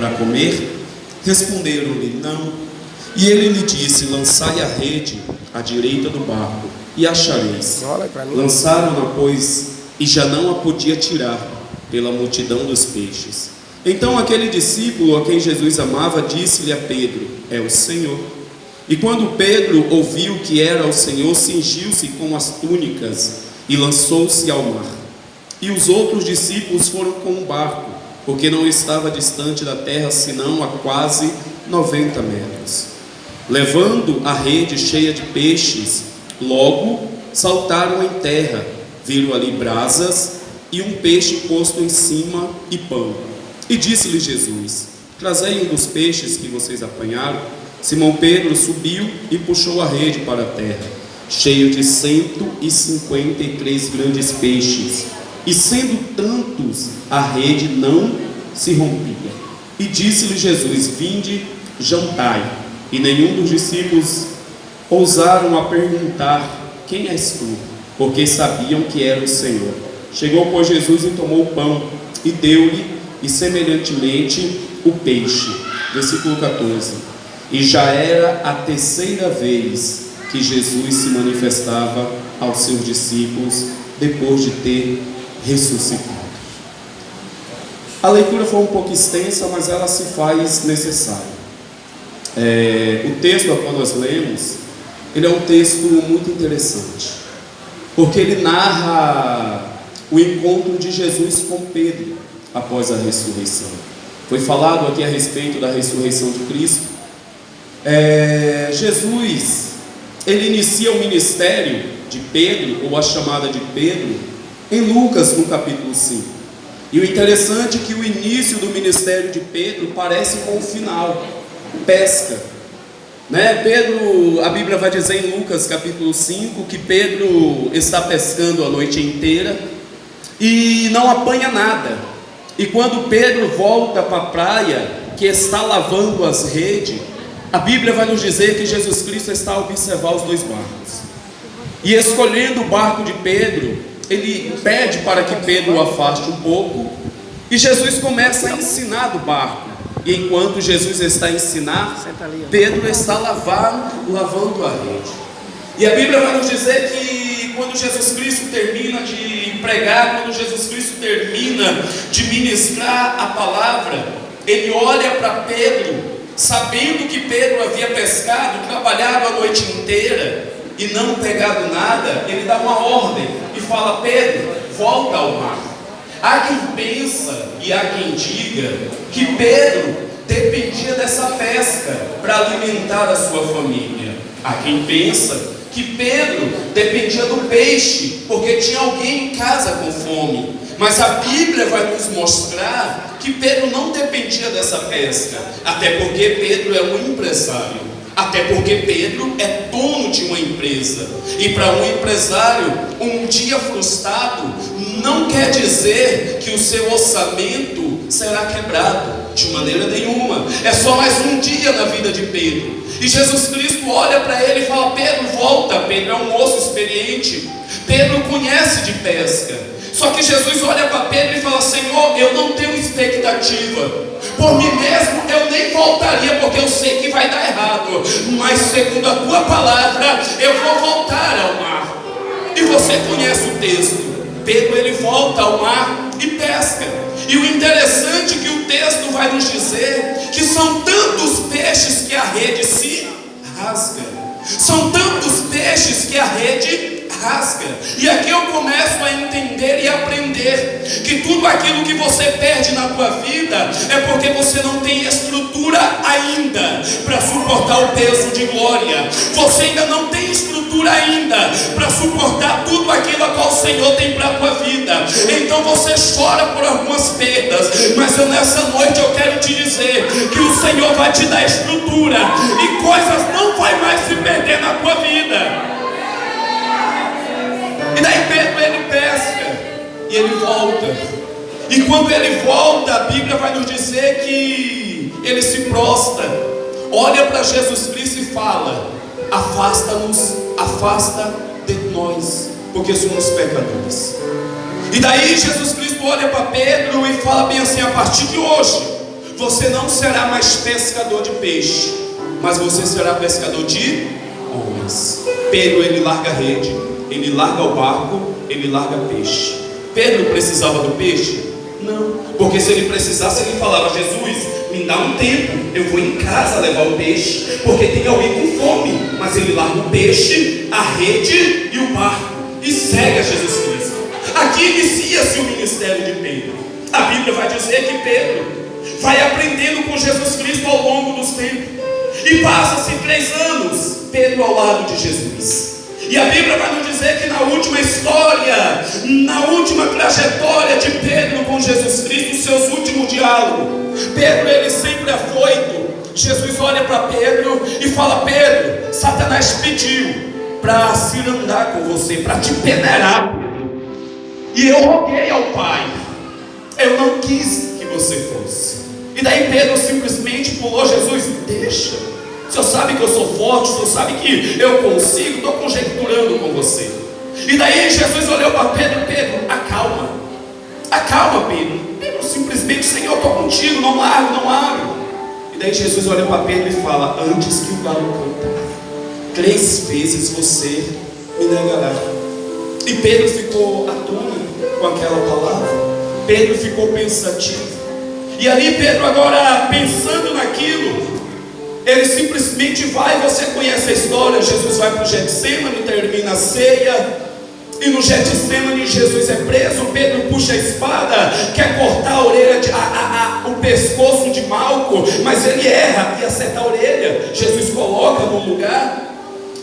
para comer? Responderam-lhe: não. E ele lhe disse: lançai a rede à direita do barco, e achareis. Lançaram-na, pois, e já não a podia tirar, pela multidão dos peixes. Então aquele discípulo a quem Jesus amava disse-lhe a Pedro: é o Senhor. E quando Pedro ouviu que era o Senhor, cingiu-se com as túnicas e lançou-se ao mar. E os outros discípulos foram com o barco, porque não estava distante da terra senão a quase 90 metros. Levando a rede cheia de peixes, logo saltaram em terra, viram ali brasas e um peixe posto em cima e pão. E disse-lhe Jesus: trazei um dos peixes que vocês apanharam. Simão Pedro subiu e puxou a rede para a terra, cheio de 153 grandes peixes, e sendo tantos, a rede não se rompia. E disse-lhe Jesus: vinde, jantai. E nenhum dos discípulos ousaram a perguntar: quem és tu? Porque sabiam que era o Senhor. Chegou, pois, Jesus e tomou o pão, e deu-lhe, e semelhantemente o peixe. Versículo 14. E já era a terceira vez que Jesus se manifestava aos seus discípulos, depois de ter ressuscitado. A leitura foi um pouco extensa, mas ela se faz necessária. O texto a qual nós lemos, ele é um texto muito interessante, porque ele narra o encontro de Jesus com Pedro após a ressurreição. Foi falado aqui a respeito da ressurreição de Cristo. Jesus, ele inicia o ministério de Pedro, ou a chamada de Pedro, em Lucas, no capítulo 5. E o interessante é que o início do ministério de Pedro parece com o final, pesca. Pedro, a Bíblia vai dizer em Lucas capítulo 5 que Pedro está pescando a noite inteira e não apanha nada. E quando Pedro volta para a praia, que está lavando as redes, a Bíblia vai nos dizer que Jesus Cristo está a observar os dois barcos. E escolhendo o barco de Pedro, ele pede para que Pedro o afaste um pouco, e Jesus começa a ensinar do barco. E enquanto Jesus está a ensinar, Pedro está lavando a rede. E a Bíblia vai nos dizer que quando Jesus Cristo termina de pregar, quando Jesus Cristo termina de ministrar a palavra, ele olha para Pedro, sabendo que Pedro havia pescado, trabalhado a noite inteira e não pegado nada, ele dá uma ordem e fala: Pedro, volta ao mar. Há quem pensa e há quem diga que Pedro dependia dessa pesca para alimentar a sua família. Há quem pensa que Pedro dependia do peixe porque tinha alguém em casa com fome. Mas a Bíblia vai nos mostrar que Pedro não dependia dessa pesca, até porque Pedro é um empresário, até porque Pedro é dono de uma empresa. E para um empresário, um dia frustrado não quer dizer que o seu orçamento será quebrado, de maneira nenhuma. É só mais um dia na vida de Pedro. E Jesus Cristo olha para ele e fala: Pedro, volta. Pedro é um moço experiente, Pedro conhece de pesca. Só que Jesus olha para Pedro e fala: Senhor, eu não tenho expectativa, por mim mesmo eu nem voltaria, porque eu sei que vai dar errado, mas segundo a tua palavra, eu vou voltar ao mar. E você conhece o texto. Pedro, ele volta ao mar e pesca. E o interessante é que o texto vai nos dizer que são tantos peixes que a rede se rasga. São tantos peixes que a rede rasga. E aqui eu começo a entender e aprender que tudo aquilo que você perde na tua vida é porque você não tem estrutura ainda para suportar o peso de glória. Você ainda não tem estrutura ainda para suportar tudo aquilo a qual o Senhor tem para a tua vida. Então você chora por algumas perdas, mas nessa noite eu quero te dizer que o Senhor vai te dar estrutura e coisas não vai mais se perder na tua vida. E daí Pedro, ele pesca e ele volta. E quando ele volta, a Bíblia vai nos dizer que ele se prostra, olha para Jesus Cristo e fala: afasta-nos, afasta de nós, porque somos pecadores. E daí Jesus Cristo olha para Pedro e fala bem assim: a partir de hoje você não será mais pescador de peixe, mas você será pescador de homens. Pedro, ele larga a rede, ele larga o barco, ele larga peixe. Pedro precisava do peixe? Não, porque se ele precisasse, ele falava: Jesus, me dá um tempo, eu vou em casa levar o peixe, porque tem alguém com fome. Mas ele larga o peixe, a rede e o barco e segue a Jesus Cristo. Aqui inicia-se o ministério de Pedro. A Bíblia vai dizer que Pedro vai aprendendo com Jesus Cristo ao longo dos tempos, e passa-se 3 anos Pedro ao lado de Jesus. E a Bíblia vai nos dizer que na última história, na última trajetória de Pedro com Jesus Cristo, os seus últimos diálogos, Pedro, ele sempre afoito. Jesus olha para Pedro e fala: Pedro, Satanás pediu para se andar com você, para te peneirar, e eu roguei ao Pai, eu não quis que você fosse. E daí Pedro simplesmente pulou: Jesus, deixa. O senhor sabe que eu sou forte, o senhor sabe que eu consigo, estou conjecturando com você. E daí Jesus olhou para Pedro: Pedro, acalma, acalma, Pedro. Pedro simplesmente: Senhor, estou contigo, não largo, não abro. E daí Jesus olha para Pedro e fala: antes que o galo cantar, 3 vezes você me negará. E Pedro ficou atônito com aquela palavra. Pedro ficou pensativo. E ali Pedro, agora pensando naquilo, ele simplesmente vai. Você conhece a história. Jesus vai para o Getsemane, termina a ceia, e no Getsemane Jesus é preso. Pedro puxa a espada, quer cortar a orelha o pescoço de Malco, mas ele erra e acerta a orelha. Jesus coloca no lugar,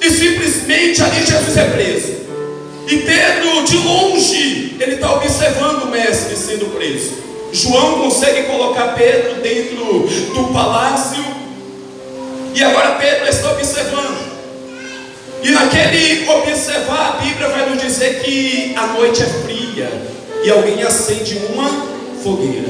e simplesmente ali Jesus é preso. E Pedro, de longe, ele está observando o mestre sendo preso. João consegue colocar Pedro dentro do palácio, e agora Pedro está observando. E naquele observar, a Bíblia vai nos dizer que a noite é fria, e alguém acende uma fogueira,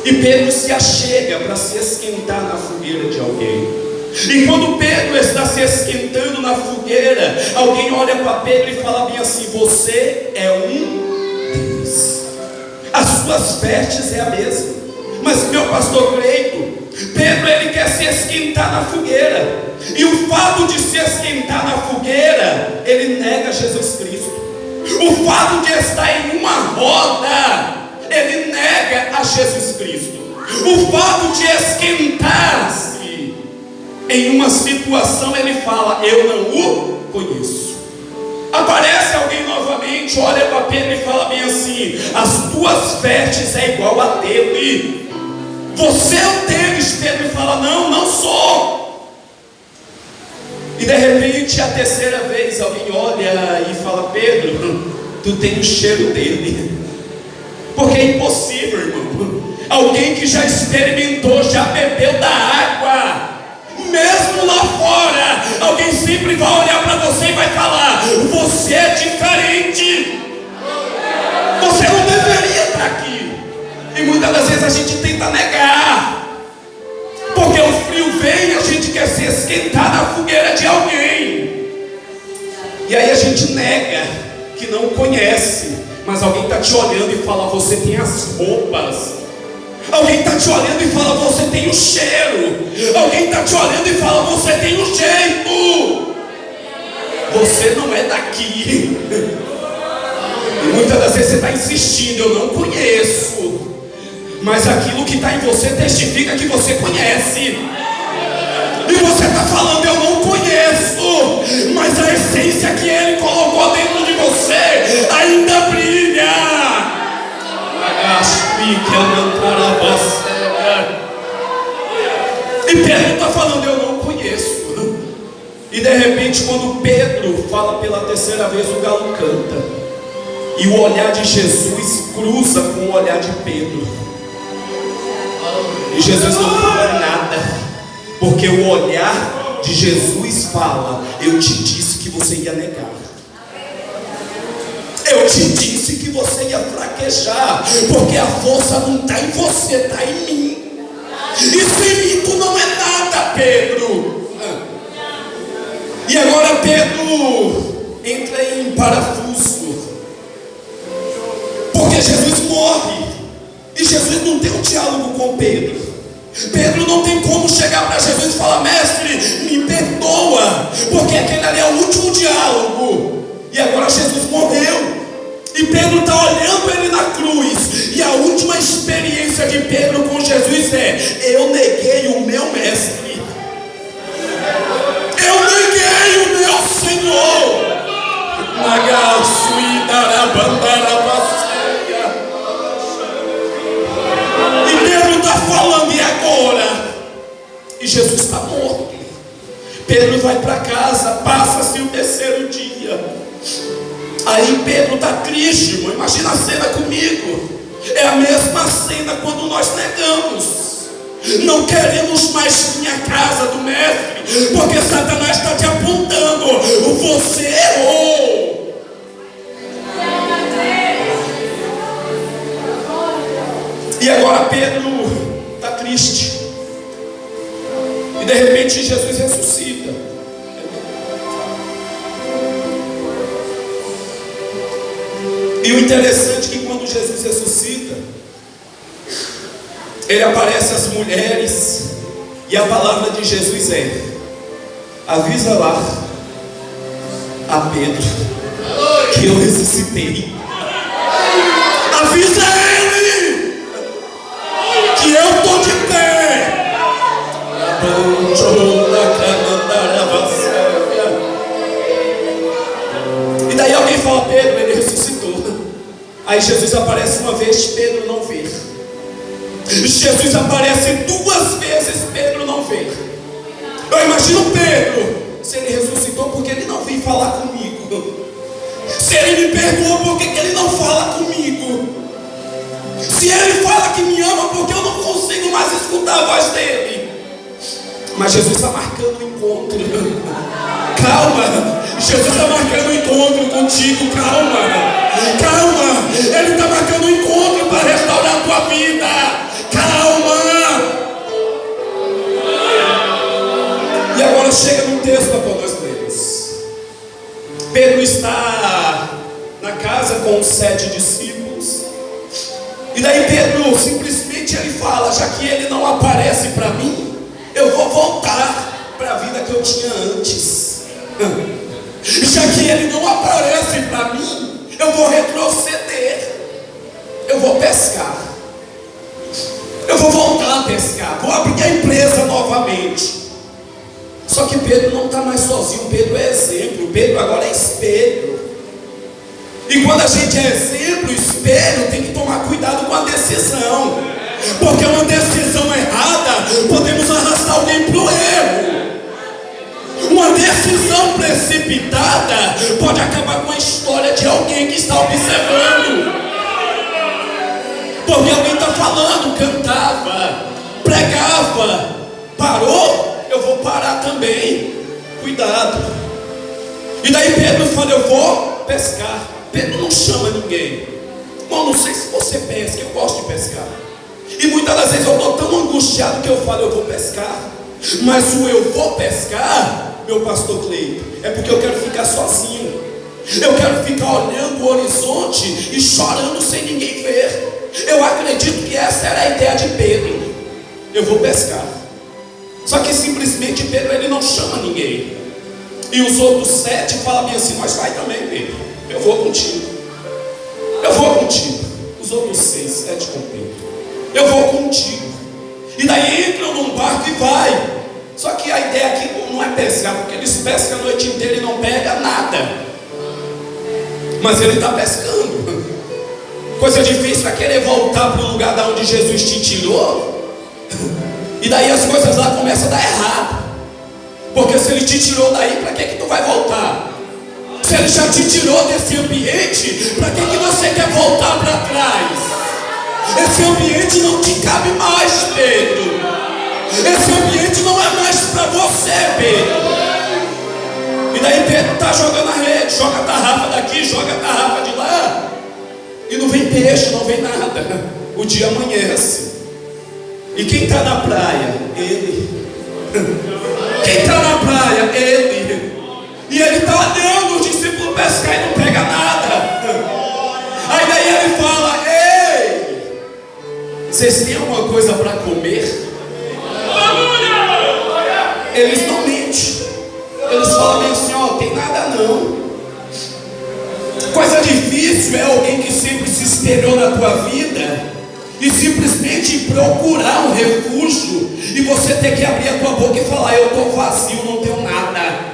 e Pedro se achega para se esquentar na fogueira de alguém. E quando Pedro está se esquentando na fogueira, alguém olha para Pedro e fala bem assim: você é um Deus, as suas vestes é a mesma. Mas meu pastor Cleito, Pedro, ele quer se esquentar na fogueira, e o fato de se esquentar na fogueira, ele nega Jesus Cristo. O fato de estar em uma roda, ele nega a Jesus Cristo. O fato de esquentar-se em uma situação, ele fala: eu não o conheço. Aparece alguém novamente, olha para Pedro e fala bem assim: as tuas vestes é igual a dele. Você é o deles. Pedro fala: não, não sou. E de repente, a terceira vez, alguém olha e fala: Pedro, tu tem o cheiro dele. Porque é impossível, irmão, alguém que já experimentou, já bebeu da água, mesmo lá fora, alguém sempre vai olhar para você e vai falar: você é diferente, você não deveria estar aqui. E muitas das vezes a gente tenta negar, porque o frio vem, a gente quer se esquentar na fogueira de alguém, e aí a gente nega que não conhece. Mas alguém está te olhando e fala: você tem as roupas. Alguém está te olhando e fala: você tem o cheiro. Alguém está te olhando e fala: você tem o jeito. Você não é daqui. E muitas das vezes você está insistindo: eu não conheço. Mas aquilo que está em você testifica que você conhece. E você está falando: eu não conheço, mas a essência que Ele colocou dentro de você ainda brilha. E Pedro está falando: eu não conheço. E de repente, quando Pedro fala pela terceira vez, o galo canta, e o olhar de Jesus cruza com o olhar de Pedro, e Jesus não fala nada, porque o olhar de Jesus fala: eu te disse que você ia negar, eu te disse que você ia fraquejar, porque a força não está em você, está em mim. E sem mim tu não é nada, Pedro. E agora Pedro entra em parafuso, porque Jesus morre, e Jesus não tem um diálogo com Pedro. Pedro não tem como chegar para Jesus e falar: mestre, me perdoa, porque aquele ali é o último diálogo, e agora Jesus morreu, e Pedro está olhando ele na cruz, e a última experiência de Pedro com Jesus é: eu neguei o meu mestre, eu neguei o meu Senhor. E Pedro está falando: e agora? E Jesus está morto. Pedro vai para casa, passa-se o terceiro dia. Aí Pedro está triste, irmão. Imagina a cena comigo. É a mesma cena quando nós negamos. Não queremos mais vir à casa do mestre, porque Satanás está te apontando: você errou. E agora Pedro está triste. E de repente Jesus ressuscita. E o interessante é que quando Jesus ressuscita, ele aparece às mulheres, e a palavra de Jesus é: avisa lá a Pedro que eu ressuscitei. Avisa ele que eu estou de pé. E daí alguém fala: Pedro, ele ressuscitou. Aí Jesus aparece uma vez, Pedro não vê. Jesus aparece duas vezes, Pedro não vê. Eu imagino Pedro: se ele ressuscitou, porque ele não veio falar comigo? Se ele me perdoou, por que ele não fala comigo? Se ele fala que me ama, porque eu não consigo mais escutar a voz dele? Mas Jesus está marcando um encontro. Calma, Jesus está marcando um encontro contigo. Calma, calma. Ele está marcando um encontro para restaurar a tua vida. Calma. E agora chega num texto para nós lermos. Pedro está na casa com os 7 discípulos. E daí Pedro simplesmente ele fala: já que ele não aparece para mim, eu vou voltar para a vida que eu tinha antes. Já que ele não aparece para mim, eu vou retroceder. Eu vou pescar. Eu vou voltar a pescar. Vou abrir a empresa novamente. Só que Pedro não está mais sozinho. Pedro é exemplo. Pedro agora é espelho. E quando a gente é exemplo, espelho, tem que tomar cuidado com a decisão. Porque uma decisão errada, podemos arrastar alguém para o erro. Uma decisão precipitada pode acabar com a história de alguém que está observando. Porque alguém está falando, cantava, pregava, parou, eu vou parar também. Cuidado. E daí Pedro fala: eu vou pescar. Pedro não chama ninguém. Irmão, não sei se você pesca, eu gosto de pescar. E muitas das vezes eu estou tão angustiado que eu falo: eu vou pescar. Mas o eu vou pescar, meu pastor Cleito, é porque eu quero ficar sozinho. Eu quero ficar olhando o horizonte e chorando sem ninguém ver. Eu acredito que essa era a ideia de Pedro. Eu vou pescar. Só que simplesmente Pedro ele não chama ninguém. E os outros 7 falam bem assim: mas vai também, Pedro, eu vou contigo. Eu vou contigo. Os outros 6, 7 com Pedro: eu vou contigo. E daí entram num barco e vai. Só que a ideia aqui não é pescar, porque eles pescam a noite inteira e não pegam nada. Mas ele está pescando. Coisa difícil é querer voltar para o lugar da onde Jesus te tirou. E daí as coisas lá começam a dar errado. Porque se ele te tirou daí, para que tu vai voltar? Se ele já te tirou desse ambiente, para que você quer voltar para trás? Esse ambiente não te cabe mais, Pedro. Esse ambiente não é mais para você, Pedro. E daí Pedro está jogando a rede, joga a tarrafa daqui, joga a tarrafa de lá, e não vem peixe, não vem nada. O dia amanhece. E quem está na praia? Ele. Quem está na praia? Ele. E ele está olhando os discípulos pescar e não pega nada. Aí daí ele fala: ei, vocês têm alguma coisa para comer? eles não mentem. Eles falam bem assim, ó, tem nada não. Coisa difícil é alguém que sempre se espelhou na tua vida e simplesmente procurar um refúgio e você ter que abrir a tua boca e falar, eu estou vazio, não tenho nada.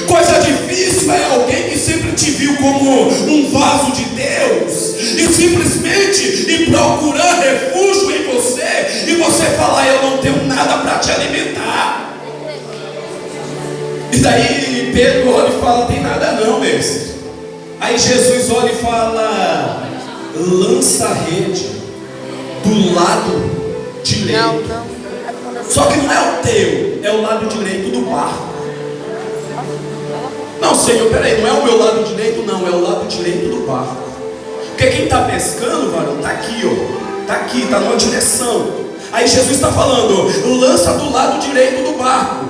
Coisa difícil é alguém que sempre te viu como um vaso de Deus e simplesmente ir procurar refúgio em você e você falar, eu não tenho nada para te alimentar. E daí Pedro olha e fala, tem nada não, mestre. Aí Jesus olha e fala, lança a rede do lado direito. Só que não é o teu, é o lado direito do barco. Não, Senhor, peraí, não é o meu lado direito, não, é o lado direito do barco. Porque quem está pescando, varão, está aqui, ó. Está aqui, está numa direção. Aí Jesus está falando, lança do lado direito do barco.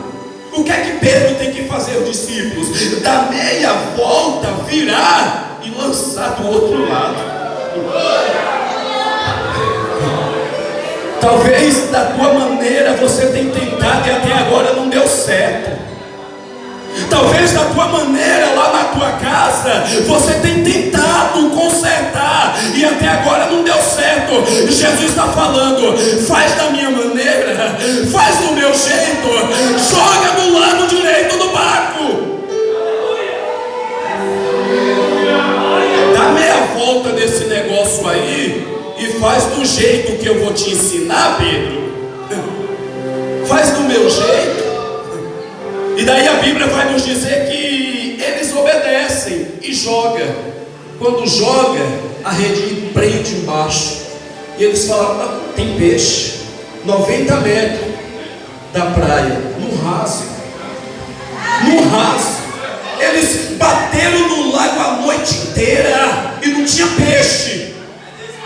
O que é que Pedro tem que fazer, os discípulos? Dar meia volta, virar e lançar do outro lado. Talvez da tua maneira você tenha tentado e até agora não deu certo. Talvez da tua maneira lá na tua casa você tenha tentado consertar e até agora não deu certo. Jesus está falando, faz da minha maneira, faz do meu jeito, joga do lado direito do barco, dá meia volta nesse negócio aí e faz do jeito que eu vou te ensinar, Pedro. Faz do meu jeito. E daí a Bíblia vai nos dizer que eles obedecem e jogam. Quando joga, a rede prende embaixo. E eles falam, tem peixe 90 metros da praia, no raso. No raso. Eles bateram no lago a noite inteira e não tinha peixe.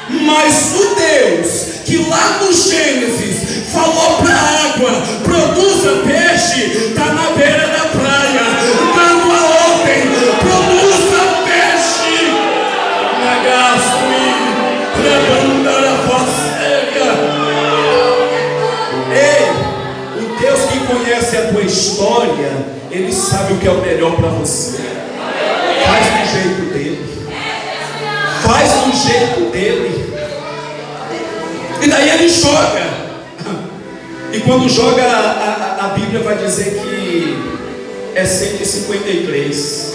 Mas o Deus que lá no Gênesis falou para a água, produza peixe, está na beira da praia, dando a ordem, produza peixe. Ei, o Deus que conhece a tua história, Ele sabe o que é o melhor para você. Faz do jeito dele. Faz do jeito dele. E daí ele joga. E quando joga, a Bíblia vai dizer que é 153.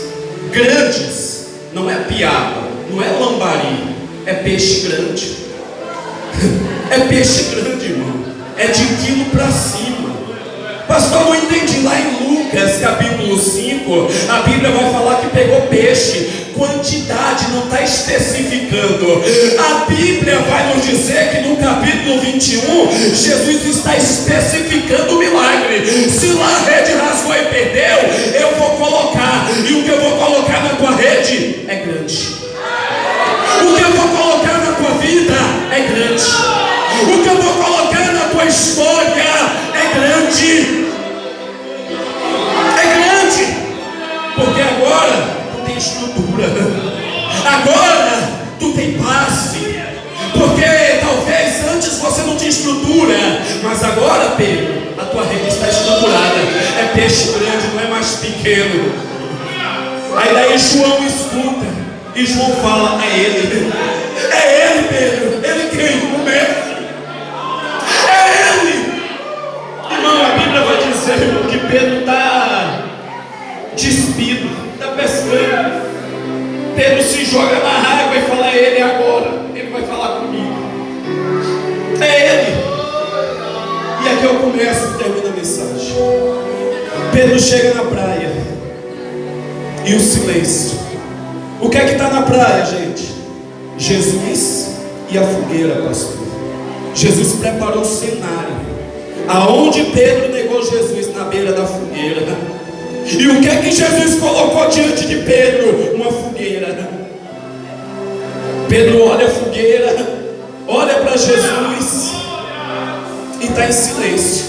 Grandes, não é piaba, não é lambari, é peixe grande. É peixe grande, irmão. É de quilo para cima. Pastor, não entendi. Lá em Lucas capítulo 5, a Bíblia vai falar que pegou peixe. Quantidade não está especificando. A Bíblia vai nos dizer que no capítulo 21 Jesus está especificando o milagre. Se lá a rede rasgou e perdeu, eu vou colocar. E o que eu vou colocar na tua rede é grande. O que eu vou colocar na tua vida é grande. O que eu vou colocar na tua história é grande. É grande. Porque agora tem estrutura, agora tu tem base, porque talvez antes você não tinha estrutura, mas agora, Pedro, a tua rede está estruturada, é peixe grande, não é mais pequeno. Aí daí João escuta, e João fala, é ele, Pedro, ele quem? O mestre, é ele. Irmão, a Bíblia vai dizer que Pedro está despido, está pescando. Pedro se joga na água e fala, é ele agora, ele vai falar comigo, é ele. E aqui eu começo e termino a mensagem. Pedro chega na praia e o silêncio. O que é que está na praia, gente? Jesus e a fogueira, pastor. Jesus preparou o cenário. Aonde Pedro negou Jesus? Na beira da fogueira. E o que é que Jesus colocou diante de Pedro? Uma fogueira. Pedro olha a fogueira, olha para Jesus e está em silêncio.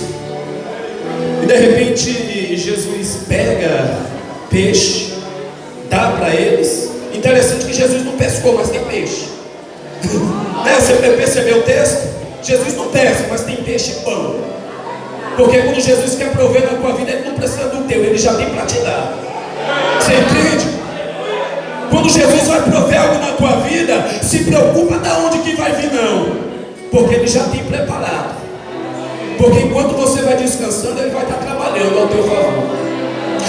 E de repente Jesus pega peixe, dá para eles. Interessante que Jesus não pescou, mas tem peixe. Você percebeu o texto? Jesus não pesca, mas tem peixe e pão. Porque quando Jesus quer prover na tua vida, Ele não precisa do teu, Ele já tem para te dar. Você entende? Quando Jesus vai prover algo na tua vida, se preocupa de onde que vai vir não, porque Ele já tem preparado. Porque enquanto você vai descansando, Ele vai estar trabalhando ao teu favor.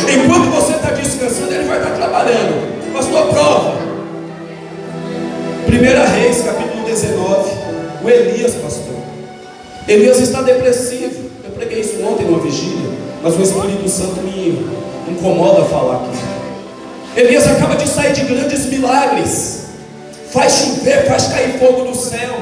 Enquanto você está descansando, Ele vai estar trabalhando. Pastor, prova. 1 Reis, capítulo 19. O Elias, pastor. Elias está depressivo. Eu preguei isso ontem numa vigília, mas o Espírito Santo me incomoda a falar aqui. Elias acaba de sair de grandes milagres. Faz chover, faz cair fogo do céu.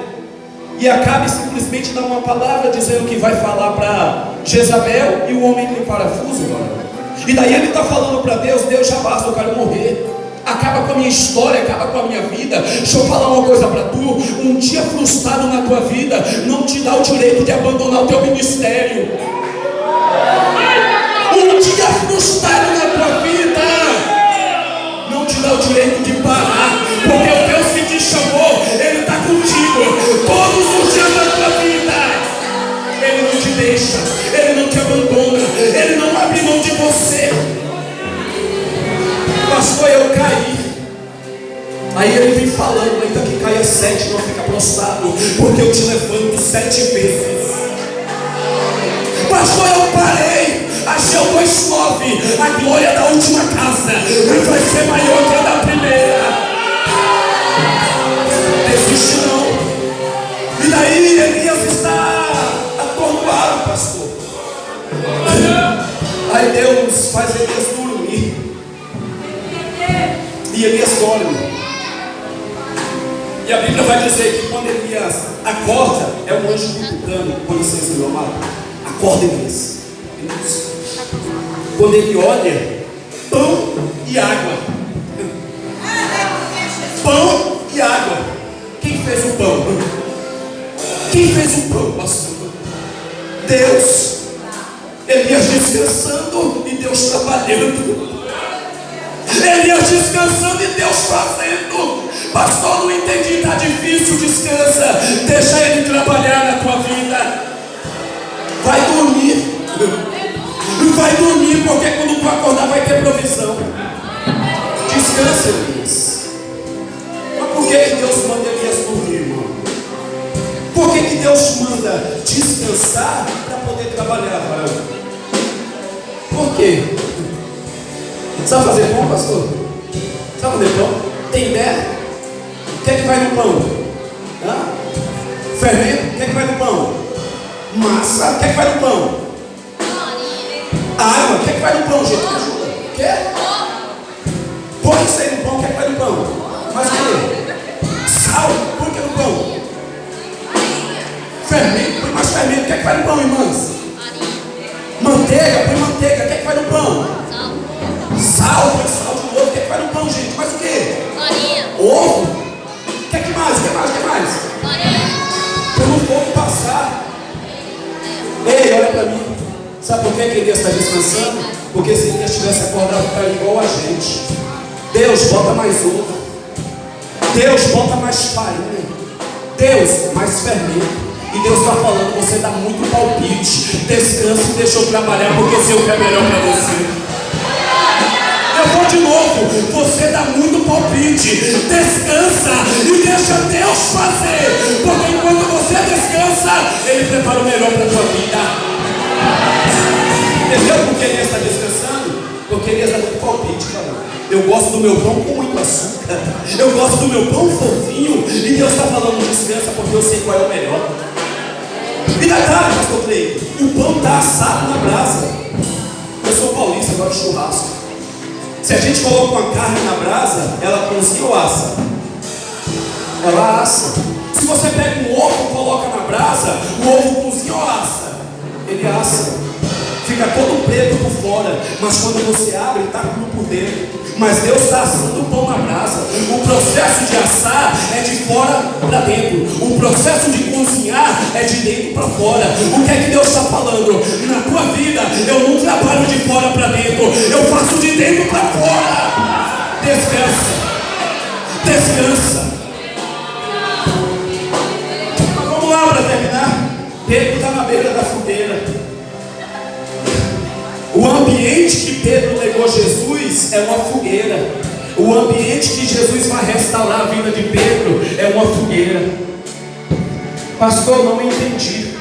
E acaba simplesmente dando uma palavra dizendo que vai falar para Jezabel e o homem em parafuso, mano. E daí ele está falando para Deus: Deus, já basta, eu quero morrer. Acaba com a minha história, acaba com a minha vida. Deixa eu falar uma coisa para tu: um dia frustrado na tua vida não te dá o direito de abandonar o teu ministério. Um dia frustrado na tua vida não te dá o direito de parar, porque o Deus que te chamou, Ele está contigo todos os dias da tua vida. Ele não te deixa, Ele não te abandona, Ele não abre mão de você. Pastor, eu caí. Aí ele vem falando: ainda que caia 7, não fica prostrado, porque eu te levanto 7 vezes. Pastor, eu parei. Ageu 2:9. A glória da última casa vai ser maior que a da primeira. Desiste não. E daí Elias está atordoado, pastor. Aí Deus faz Elias dormir. E Elias dorme. E a Bíblia vai dizer que quando Elias acorda, é um anjo cutucando. Com licença, meu amado. Acorda, Elias. Quando ele olha, pão e água. Pão e água. Quem fez o pão? Quem fez o pão, pastor? Deus. Elias descansando e Deus trabalhando. Elias descansando e Deus fazendo. Pastor, não entendi, está difícil, descansa. Deixa Ele trabalhar na tua vida. Vai dormir. Vai dormir, porque quando tu acordar vai ter provisão. Descansa, Elias. Mas por que Deus manda Elias dormir, irmão? Por que Deus manda descansar para poder trabalhar, varão? Por quê? Sabe fazer pão, pastor? Sabe fazer pão? Tem ideia? O que é que vai no pão? Hã? Fermento? O que é que vai no pão? Massa? O que é que vai no pão? Água? O que é que vai no pão, gente? Me ajuda. O quê? Põe isso aí no pão. O que é que vai no pão? Mas o quê? Sal? Põe o que no pão? Fermento? Põe mais fermento. O que é que vai no pão, irmãs? Manteiga? Põe manteiga. O que é que vai no pão? Sal? Põe sal de novo. O que é que vai no pão, gente? Mas o quê? Ovo? O que é que mais? O que mais? O que mais? Para o fogo passar. Ei, olha para mim. Sabe por que Elias está descansando? Porque se Elias tivesse acordado, para igual a gente. Deus, bota mais ovo. Deus, bota mais farinha. Deus, mais fermento. E Deus está falando: você dá muito palpite. Descansa e deixa eu trabalhar, porque sei o que é melhor para você. Eu vou de novo. Você dá muito palpite. Descansa e deixa Deus fazer. Porque enquanto você descansa, Ele prepara o melhor para a tua vida. Entendeu por que Elias está descansando? Porque Elias dá muito palpite, cara. Eu gosto do meu pão com muito açúcar. Eu gosto do meu pão fofinho. E Deus está falando: descansa, porque eu sei qual é o melhor. E detalhe, pastor Clay, o pão está assado na brasa. Eu sou paulista, agora de churrasco. Se a gente coloca uma carne na brasa, ela cozinha ou assa? Ela assa. Se você pega um ovo e coloca na brasa, o ovo cozinha ou assa? Ele assa. Fica todo preto por fora, mas quando você abre, está cru por dentro. Mas Deus está assando o pão na brasa. O processo de assar é de fora para dentro. O processo de cozinhar é de dentro para fora. O que é que Deus está falando? Na tua vida, eu não trabalho de fora para dentro, eu faço de dentro para fora. Descansa. Descansa. Vamos lá para terminar. Pedro está na beira da fogueira. é uma fogueira. O ambiente que Jesus vai restaurar a vida de Pedro é uma fogueira. Pastor, não entendi.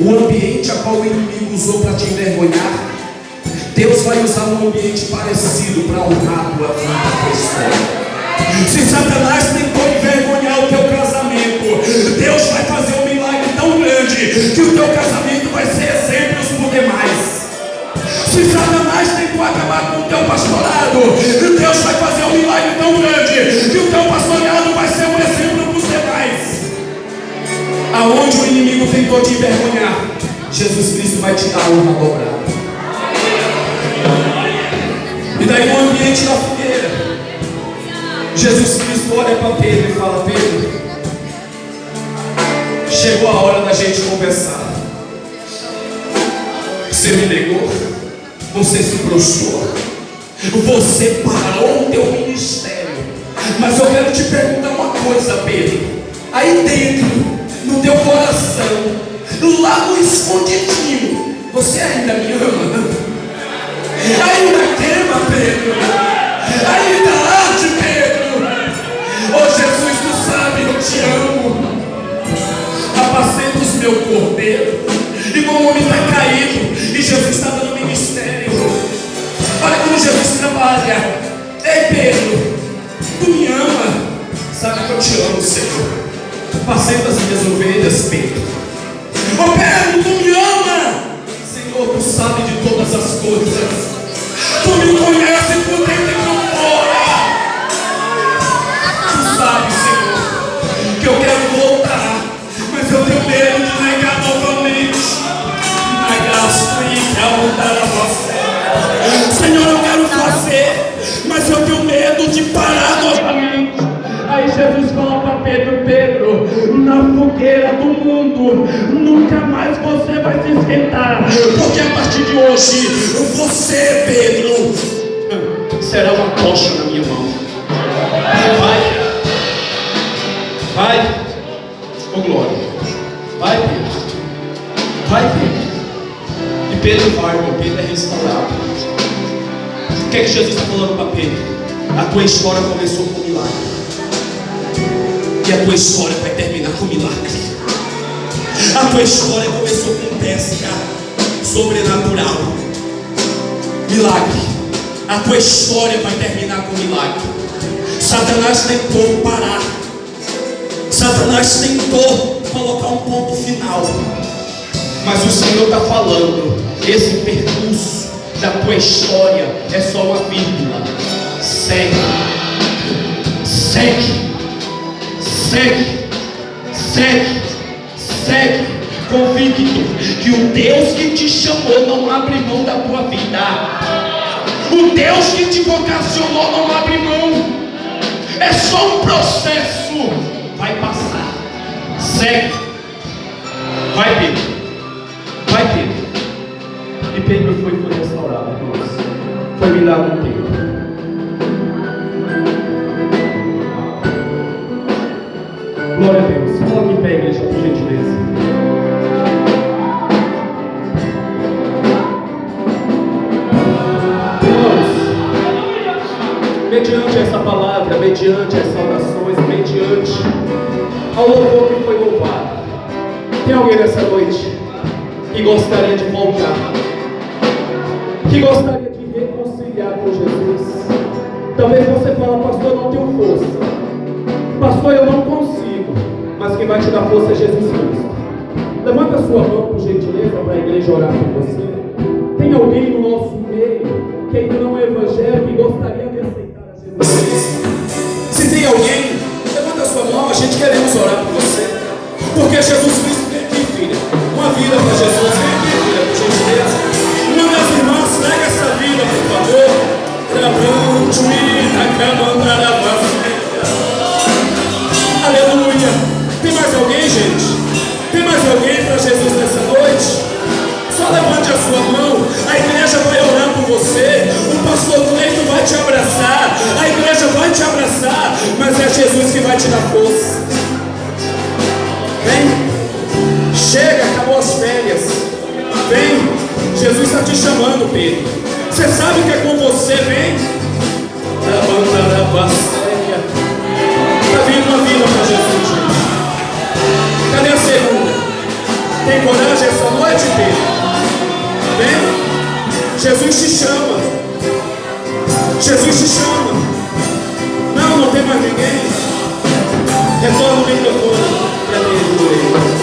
O ambiente a qual o inimigo usou para te envergonhar, Deus vai usar um ambiente parecido para honrar a tua vida, a tua história. Se Satanás tentou envergonhar o teu casamento, Deus vai fazer um milagre tão grande que o teu casamento vai ser exemplos por demais. Se Satanás tentou acabar com o teu pastorado, Deus vai fazer um milagre tão grande que o teu pastoreado vai ser um exemplo para os demais. Aonde o inimigo tentou te envergonhar, Jesus Cristo vai te dar a honra dobrada. E daí no ambiente da fogueira, Jesus Cristo olha para Pedro e fala: Pedro, chegou a hora da gente conversar. Você me negou, você se prostrou, você parou o teu ministério. Mas eu quero te perguntar uma coisa, Pedro. Aí dentro, no teu coração, lá no escondidinho, você ainda me ama? Ainda queima, Pedro? Ainda arde, Pedro? Oh Jesus, tu sabe, eu te amo. Apacenta os meu cordeiro. E meu homem está caído, e Jesus está dando ministério. Olha como Jesus trabalha. Ei, Pedro, tu me ama? Sabe que eu te amo, Senhor. Apacenta as minhas ovelhas, Pedro. Oh, Pedro, tu me ama? Senhor, tu sabe de todas as coisas. Tu me conhece por dentro e por fora. Tu sabe, Senhor, que eu quero voltar, mas eu tenho medo de negar novamente. Senhor, eu quero fazer, mas eu tenho medo de parar novamente. Aí Jesus fala para Pedro: Pedro, na fogueira do mundo nunca mais você vai se esquentar, porque a partir de hoje você, Pedro, será uma tocha na minha mão. Vai, oh glória, vai, Pedro, vai, Pedro. E Pedro vai, irmão. Pedro é restaurado. O que é que Jesus está falando para Pedro? A tua história começou com milagre, e a tua história vai terminar com milagre. A tua história começou com pesca sobrenatural, milagre. A tua história vai terminar com milagre. Satanás tentou parar, Satanás tentou colocar um ponto final, mas o Senhor está falando: esse percurso da tua história é só uma vírgula. Segue, segue, segue, segue, segue, convicto que o Deus que te chamou não abre mão da tua vida. O Deus que te vocacionou não abre mão. É só um processo. Vai passar. Segue. Vai, Pedro. Vai, Pedro. E Pedro foi restaurado, irmãos. Foi me dado um tempo. Glória a Deus. Coloque em pé, igreja, por gentileza. Mediante essa palavra, mediante as saudações, mediante ao louvor que foi louvado, tem alguém nessa noite que gostaria de voltar, que gostaria de reconciliar com Jesus? Talvez você fale: pastor, não tenho força, pastor, eu não consigo. Mas quem vai te dar força é Jesus Cristo. Levanta a sua mão, por gentileza, para a igreja orar por você. Tem alguém no nosso meio que ainda não é evangélico e gostaria de aceitar a Jesus Cristo? Se tem alguém, levanta a sua mão. A gente queremos orar por você, porque Jesus Cristo vem aqui, filha. Uma vida para Jesus. Vem aqui, filha, por gentileza. Uma das irmãs, pega essa vida, por favor. Aleluia. Tem mais alguém, gente? Tem mais alguém para Jesus nessa noite? Só levante a sua mão. A igreja vai orar por você. O pastor Cleito vai te abraçar. A igreja vai te abraçar. Mas é Jesus que vai te dar força. Vem. Chega, acabou as férias. Vem. Jesus está te chamando, Pedro. Você sabe que é com você, vem. Está vindo uma vida para Jesus, gente. Cadê a segunda? Tem coragem essa noite, Pedro? Vem? Jesus te chama. Jesus te chama. Não tem mais ninguém. Retorna o microfone para Pedro.